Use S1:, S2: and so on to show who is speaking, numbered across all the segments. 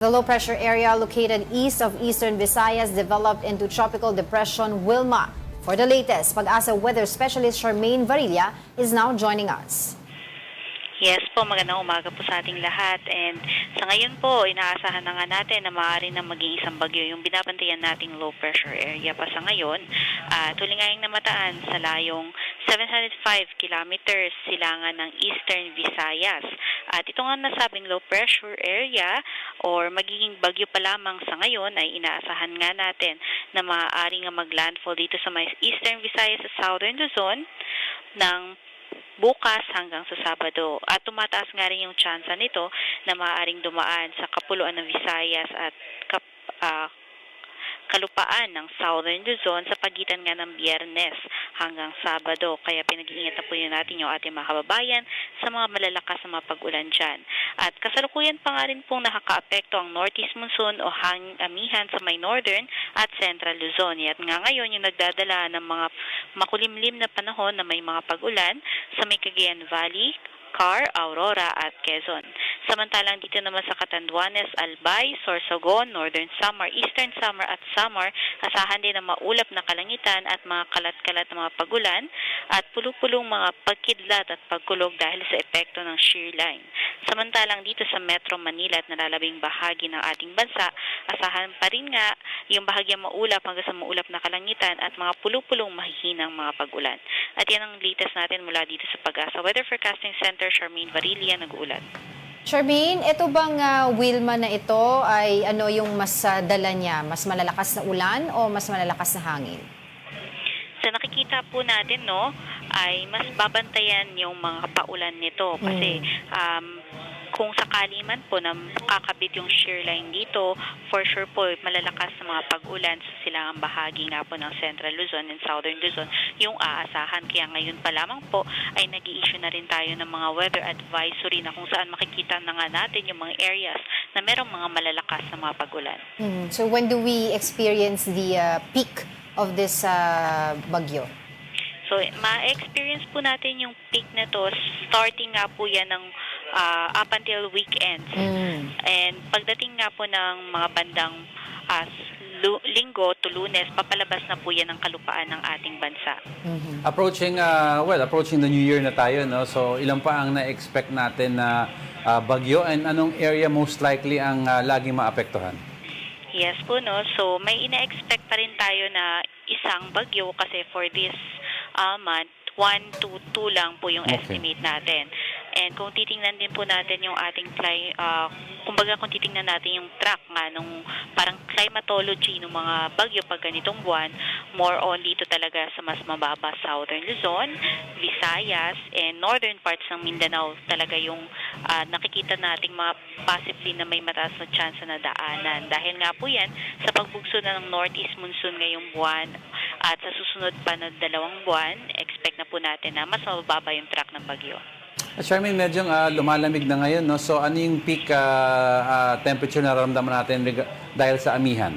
S1: The low pressure area located east of Eastern Visayas developed into Tropical Depression Wilma. For the latest, Pag-asa weather specialist Charmaine Varilla is now joining us.
S2: Yes po, magandang umaga po sa ating lahat. And sa ngayon po, inaasahan na nga natin na maaari na maging isang bagyo yung binabantayan nating low pressure area pa sa ngayon. Tulingayang namataan sa layong 705 kilometers silangan ng Eastern Visayas. At ito nga nasabing low pressure area or magiging bagyo pa lamang sa ngayon ay inaasahan nga natin na maaari nga maglandfall dito sa may Eastern Visayas sa Southern Luzon ng bukas hanggang sa Sabado. At tumataas nga rin yung tsansa nito na maaaring dumaan sa kapuluan ng Visayas at kalupaan ng Southern Luzon sa pagitan nga ng Biyernes hanggang Sabado. Kaya pinag-iingatan po yun natin yung ating mga kababayan sa mga malalakas na mga pag-ulan dyan. At kasalukuyan pa nga rin pong nakaka-apekto ang Northeast Monsoon o hangin-amihan sa may Northern at Central Luzon. At nga ngayon yung nagdadala ng mga makulimlim na panahon na may mga pag-ulan sa may Cagayan Valley, Car, Aurora at Quezon. Samantalang dito naman sa Catanduanes, Albay, Sorsogon, Northern Samar, Eastern Samar at Samar, asahan din ang maulap na kalangitan at mga kalat-kalat na mga pagulan at pulong-pulong mga pagkidlat at pagkulog dahil sa epekto ng shear line. Samantalang dito sa Metro Manila at nalalabing bahagi ng ating bansa, asahan pa rin nga yung bahagyang maulap hanggang sa maulap na kalangitan at mga pulong-pulong mahihinang mga pagulan. At yan ang latest natin mula dito sa Pag-asa Weather Forecasting Center, Charmaine Varilla, nag-uulat.
S1: Charmaine, ito bang Wilma na ito ay ano yung mas dala niya? Mas malalakas na ulan o mas malalakas na hangin?
S2: Sa nakikita po natin, no, ay mas babantayan yung mga paulan nito kasi kung sakali man po na kakabit yung shear line dito, for sure po malalakas na mga pag-ulan sa silangang bahagi nga po ng Central Luzon and Southern Luzon yung aasahan. Kaya ngayon pa lamang po ay nag-i-issue na rin tayo ng mga weather advisory na kung saan makikita na nga natin yung mga areas na merong mga malalakas na mga pag-ulan.
S1: So when do we experience the peak of this bagyo?
S2: So, ma-experience po natin yung peak na to, starting nga po yan ng up until weekends. And pagdating nga po ng mga bandang Linggo to Lunes, papalabas na po yan ang kalupaan ng ating bansa.
S3: Approaching the New Year na tayo, no? So, ilan pa ang na-expect natin na bagyo and anong area most likely ang laging maapektuhan?
S2: Yes po, no? So, may ina-expect pa rin tayo na isang bagyo kasi for this month, 1 to 2 lang po yung estimate natin. And kung titingnan din po natin yung ating kung titingnan natin yung track nga nung parang climatology ng mga bagyo pag ganitong buwan, more on dito talaga sa mas mababa Southern Luzon, Visayas, and northern parts ng Mindanao talaga yung nakikita nating mga possibly na may mataas na chance na daanan. Dahil nga po yan sa pagbugso na ng Northeast Monsoon ngayong buwan at sa susunod pa na 2 buwan, expect na po natin na mas mababa yung track ng bagyo.
S3: Charmaine, medyo lumalamig na ngayon, no? So ano yung peak temperature na nararamdaman natin dahil sa amihan?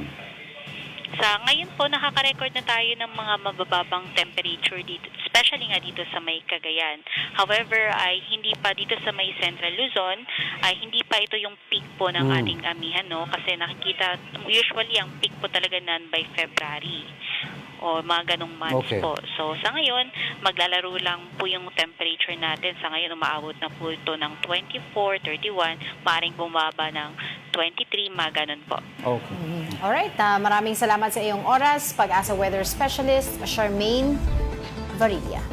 S2: Sa ngayon po, nakaka-record na tayo ng mga mabababang temperature dito, especially nga dito sa may Cagayan. However, ay hindi pa dito sa may Central Luzon, ay hindi pa ito yung peak po ng ating amihan, no? Kasi nakikita, usually ang peak po talaga nan by February o mga ganong months po. So, sa ngayon, maglalaro lang po yung temperature natin. Sa ngayon, umaabot na po ito ng 24, 31, maaaring bumaba ng 23, mga ganon po.
S1: Alright, maraming salamat sa iyong oras. Pag-asa Weather Specialist, Charmaine Varilla.